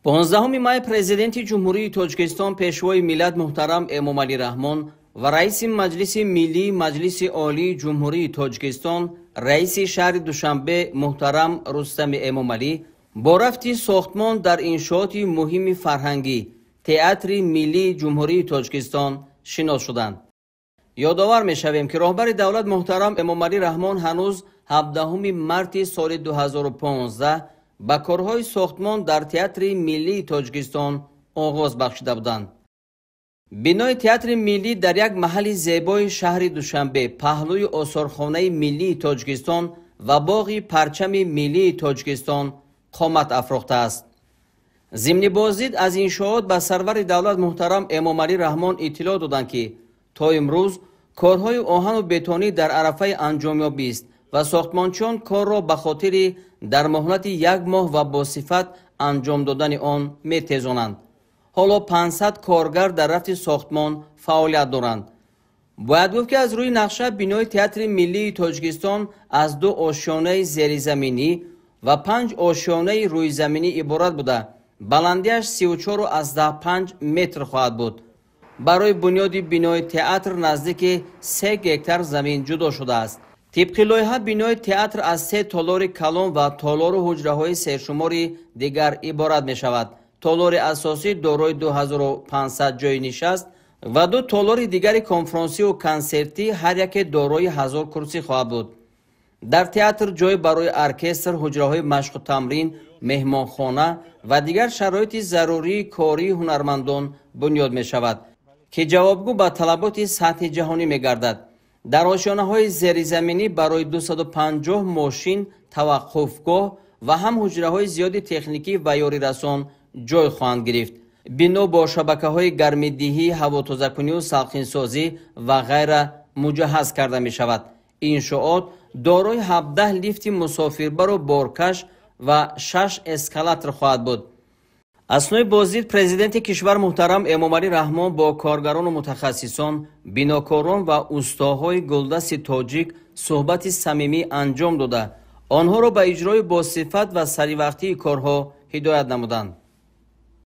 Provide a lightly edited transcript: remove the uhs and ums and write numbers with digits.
15 май президенти ҷумҳурии Тоҷикистон пешвои миллат муҳтарам Эмомалӣ Раҳмон ва раиси Маҷлиси Миллии Маҷлиси Олии Ҷумҳурии Тоҷикистон, раиси шаҳри Душанбе муҳтарам Рустами Эмомалӣ бо рафти сохтмон дар иншооти муҳими фарҳангӣ Театри Миллии Ҷумҳурии Тоҷикистон шинос шуданд. ёдовар мешавем, ки роҳбари давлат муҳтарам Эмомалӣ Раҳмон ҳанӯз 17 марти соли 2015 ба корҳои сохтмон дар Театри Миллии Тоҷикистон оғоз бахшида буданд. бинои Театри Миллӣ дар як маҳалли зебои шаҳри Душанбе, паҳлӯи осорхонаи Миллии Тоҷикистон ва боғи парчами Миллии Тоҷикистон қомат афрохтааст. зимни боздид аз иншоот ба сарвари давлат муҳтарам Эмомалӣ Раҳмон иттилоъ доданд, ки то имрӯз корҳои оҳану бетонӣ дар арафаи анҷомёбист ва сохтмончиён корро ба хотири дар моҳлати як моҳ ва босифат анҷом додани он метезонанд. ҳоло 500 коргар дар рафти сохтмон фаъолият доранд. бояд гуфт, ки аз рӯи нақша бинои Театри Миллии Тоҷикистон аз 2 ошёнаи зеризаминӣ ва 5 ошёнаи рӯизаминӣ иборат буда, баландиаш 34,5 метр хоҳад буд. барои бунёди бинои театр наздики 3 гектар замин ҷудо шудааст. тибқи лоиҳа бинои театр аз 3 толори калон ва толору ҳуҷраҳои сешумори дигар иборат мешавад. толори асосӣ дорои 2500 ҷойи нишаст ва 2 толори дигари конферансиву консертӣ ҳар яке дорои 1000 курсӣ хоҳад буд. дар театр ҷой барои оркестр, ҳуҷраҳои машқу тамрин, меҳмонхона ва дигар шароити зарурии кории ҳунармандон бунёд мешавад, ки ҷавобгӯ ба талаботи сатҳи ҷаҳонӣ мегардад. дар ошёнаҳои зеризаминӣ барои 250 мошин таваққуфгоҳ ва ҳам ҳуҷраҳои зиёди техникӣ ва ёрирасон ҷой хоҳанд гирифт. бино бо шабакаҳои гармидиҳӣ, ҳавотозакуниву салқинсозӣ ва ғайра муҷаҳҳаз карда мешавад. иншоот дорои 17 лифти мусофирбару боркаш ва 6 эскалатор хоҳад буд. аснои боздид президенти кишвар муҳтарам Эмомалӣ Раҳмон бо коргарону мутахассисон, бинокорон ва устоҳои гулдасти тоҷик суҳбати самимӣ анҷом дода, онҳоро ба иҷрои босифат ва саривақтии корҳо ҳидоят намуданд.